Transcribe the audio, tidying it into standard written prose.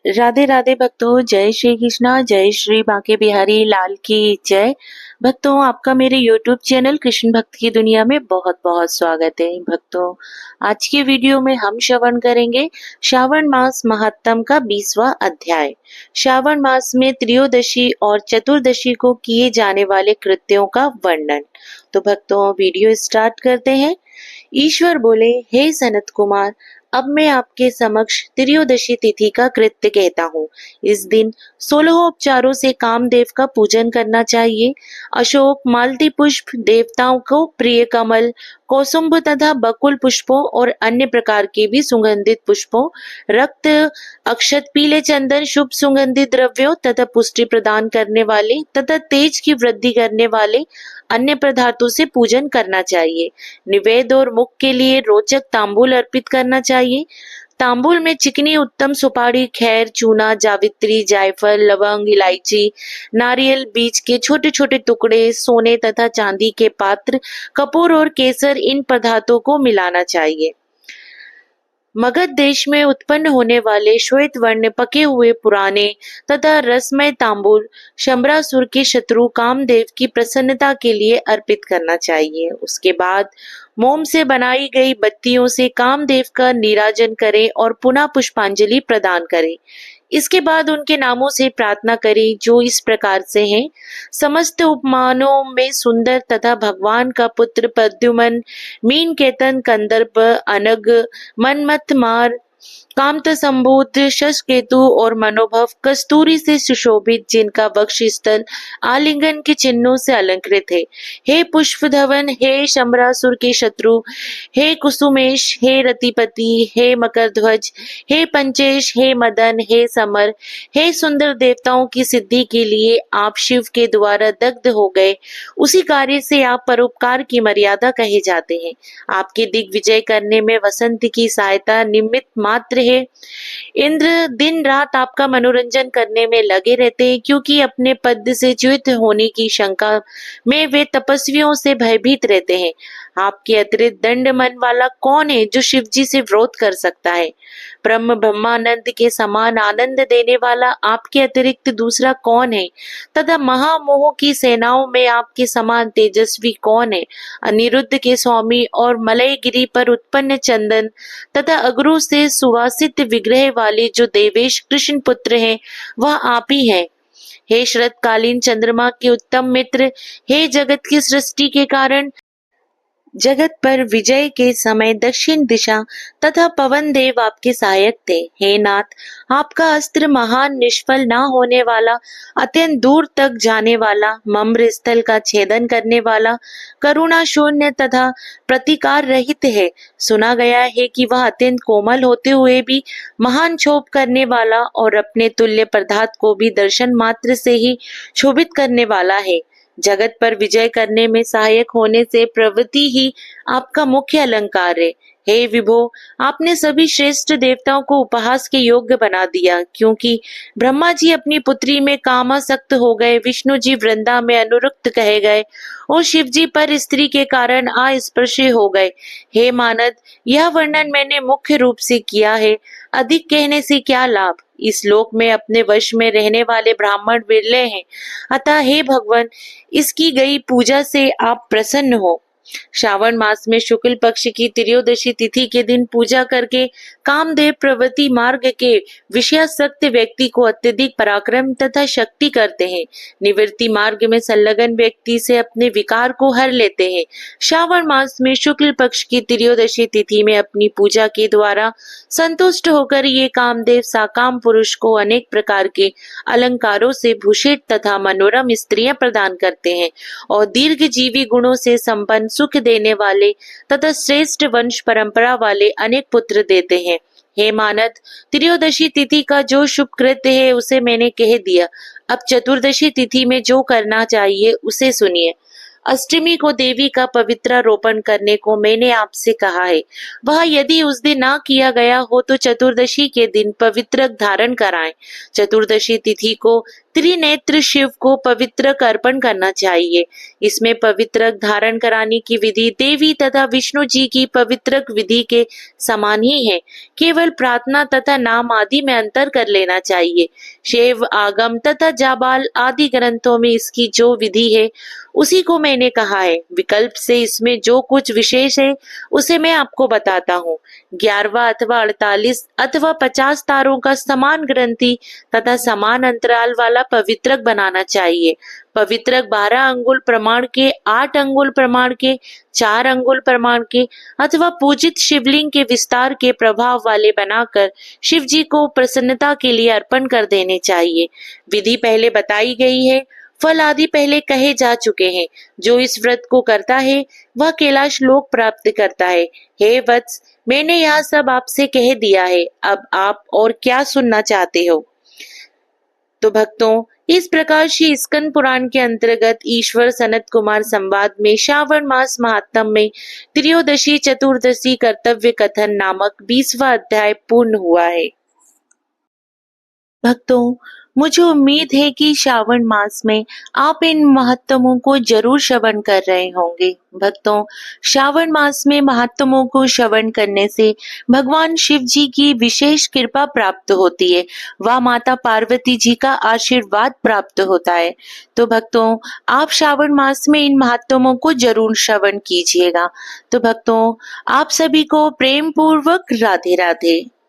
राधे राधे भक्तों, जय श्री कृष्णा, जय श्री बांके बिहारी लाल की जय। भक्तों, आपका मेरे YouTube चैनल कृष्ण भक्त की दुनिया में बहुत बहुत स्वागत है। भक्तों, आज के वीडियो में हम श्रवण करेंगे श्रावण मास महात्म का 20वां अध्याय। श्रावण मास में त्रयोदशी और चतुर्दशी को किए जाने वाले कृत्यों का वर्णन। तो भक्तों, वीडियो स्टार्ट करते हैं। ईश्वर बोले, हे सनत कुमार, अब मैं आपके समक्ष त्रयोदशी तिथि का कृत्य कहता हूँ। इस दिन 16 उपचारों से कामदेव का पूजन करना चाहिए। अशोक, मालती पुष्प, देवताओं को प्रिय कमल, कौसुम्भ तथा बकुल पुष्पों और अन्य प्रकार के भी सुगंधित पुष्पों, रक्त, अक्षत, पीले चंदन, शुभ सुगंधित द्रव्यों तथा पुष्टि प्रदान करने वाले तथा तेज की वृद्धि करने वाले अन्य पदार्थों से पूजन करना चाहिए। निवेद और मुख के लिए रोचक तांबूल अर्पित करना चाहिए। तांबूल में चिकनी उत्तम सुपारी, खैर, चूना, जावित्री, जायफल, लवंग, इलायची, नारियल बीज के छोटे छोटे टुकड़े, सोने तथा चांदी के पात्र, कपूर और केसर, इन पदार्थों को मिलाना चाहिए। मगध देश में उत्पन्न होने वाले श्वेत वर्ण पके हुए पुराने तथा रसमय तांबूल शंबरासुर के शत्रु कामदेव की प्रसन्नता के लिए अर्पित करना चाहिए। उसके बाद मोम से बनाई गई बत्तियों से कामदेव का नीराजन करें और पुनः पुष्पांजलि प्रदान करें। इसके बाद उनके नामों से प्रार्थना करें, जो इस प्रकार से हैं। समस्त उपमानों में सुंदर तथा भगवान का पुत्र प्रद्युमन, मीन केतन, कंदर्प, अनग, मनमथ मार, कामत संबुद्ध, शशकेतु और मनोभव कस्तूरी से सुशोभित, जिनका वक्ष स्थल आलिंगन के चिन्हों से अलंकृत है। हे पुष्पधवन, हे शंबरासुर के शत्रु, हे कुसुमेश, हे रतिपति, हे मकरध्वज, हे पंचेश, हे मदन, हे समर, हे सुंदर, देवताओं की सिद्धि के लिए आप शिव के द्वारा दग्ध हो गए। उसी कार्य से आप परोपकार की मर्यादा कहे जाते हैं। आपके दिग्विजय करने में वसंत की सहायता निमित्त मात्र है। इंद्र दिन रात आपका मनोरंजन करने में लगे रहते हैं, क्योंकि अपने पद से च्युत होने की शंका में वे तपस्वियों से भयभीत रहते हैं। आपके अतिरिक्त दंड मन वाला कौन है जो शिव जी से विरोध कर सकता है? ब्रह्मानंद के समान आनंद देने वाला आपके अतिरिक्त दूसरा कौन है? तथा महामोह की सेनाओं में आपके समान तेजस्वी कौन है? अनिरुद्ध के स्वामी और मलयगिरी पर उत्पन्न चंदन तथा अगरू से सुवासित विग्रह वाले जो देवेश कृष्ण पुत्र हैं, वह आप ही हैं। हे शरतकालीन चंद्रमा के उत्तम मित्र, हे जगत की सृष्टि के कारण, जगत पर विजय के समय दक्षिण दिशा तथा पवन देव आपके सहायक थे। हे नाथ, आपका अस्त्र महान, निष्फल ना होने वाला, अत्यंत दूर तक जाने वाला, मम्र स्थल का छेदन करने वाला, करुणा शून्य तथा प्रतिकार रहित है। सुना गया है कि वह अत्यंत कोमल होते हुए भी महान क्षोभ करने वाला और अपने तुल्य पदार्थ को भी दर्शन मात्र से ही क्षोभित करने वाला है। जगत पर विजय करने में सहायक होने से प्रवृत्ति ही आपका मुख्य अलंकार है। हे विभो, आपने सभी श्रेष्ठ देवताओं को उपहास के योग्य बना दिया, क्योंकि ब्रह्मा जी अपनी पुत्री में कामासक्त हो गए, विष्णु जी वृंदा में अनुरक्त कहे गए और शिव जी पर स्त्री के कारण अस्पृश्य हो गए। हे मानद, यह वर्णन मैंने मुख्य रूप से किया है, अधिक कहने से क्या लाभ? इस लोक में अपने वश में रहने वाले ब्राह्मण विरले हैं। अतः हे भगवान, इसकी गई पूजा से आप प्रसन्न हो। श्रावण मास में शुक्ल पक्ष की त्रयोदशी तिथि के दिन पूजा करके कामदेव प्रवृत्ति मार्ग के विषयासक्त व्यक्ति को अत्यधिक पराक्रम तथा शक्ति करते हैं। निवृत्ति मार्ग में संलग्न व्यक्ति से अपने विकार को हर लेते हैं। श्रावण मास में शुक्ल पक्ष की त्रयोदशी तिथि में अपनी पूजा के द्वारा संतुष्ट होकर ये कामदेव साकाम पुरुष को अनेक प्रकार के अलंकारों से भूषित तथा मनोरम स्त्रियां प्रदान करते हैं और दीर्घ जीवी गुणों से संपन्न, सुख देने वाले तथा श्रेष्ठ वंश परंपरा वाले अनेक पुत्र देते हैं। हे मानद, त्रयोदशी तिथि का जो शुभ कृत्य है उसे मैंने कह दिया। अब चतुर्दशी तिथि में जो करना चाहिए उसे सुनिए। अष्टमी को देवी का पवित्रारोपण करने को मैंने आपसे कहा है। वह यदि उस दिन ना किया गया हो तो चतुर्दशी के दिन पवित्र धारण कराएं। चतुर्दशी तिथि को त्रिनेत्र शिव को पवित्र अर्पण करना चाहिए। इसमें पवित्र धारण कराने की विधि देवी तथा विष्णु जी की पवित्र विधि के समान ही है, केवल प्रार्थना तथा नाम आदि में अंतर कर लेना चाहिए। शिव आगम तथा जाबाल आदि ग्रंथों में इसकी जो विधि है उसी को मैंने कहा है। विकल्प से इसमें जो कुछ विशेष है उसे मैं आपको बताता हूँ। 11वां अथवा 48 अथवा 50 तारों का समान ग्रंथि तथा समान अंतराल वाला पवित्रक बनाना चाहिए। पवित्रक 12 अंगुल प्रमाण के, 8 अंगुल प्रमाण के, 4 अंगुल प्रमाण के अथवा पूजित शिवलिंग के विस्तार के प्रभाव वाले बनाकर शिव जी को प्रसन्नता के लिए अर्पण कर देने चाहिए। विधि पहले बताई गई है, फल आदि पहले कहे जा चुके हैं। जो इस व्रत को करता है वह कैलाश लोक प्राप्त करता है। हे वत्स, मैंने यह सब आपसे कह दिया है, अब आप और क्या सुनना चाहते हो? तो भक्तों, इस प्रकार श्री स्कंद पुराण के अंतर्गत ईश्वर सनत कुमार संवाद में श्रावण मास महात्म में त्रयोदशी चतुर्दशी कर्तव्य कथन नामक 20वां अध्याय पूर्ण हुआ है। भक्तों, मुझे उम्मीद है कि श्रावण मास में आप इन महात्मों को जरूर श्रवण कर रहे होंगे। भक्तों, श्रावण मास में महात्मों को श्रवण करने से भगवान शिव जी की विशेष कृपा प्राप्त होती है, वह माता पार्वती जी का आशीर्वाद प्राप्त होता है। तो भक्तों, आप श्रावण मास में इन महात्मों को जरूर श्रवण कीजिएगा। तो भक्तों, आप सभी को प्रेम पूर्वक राधे राधे।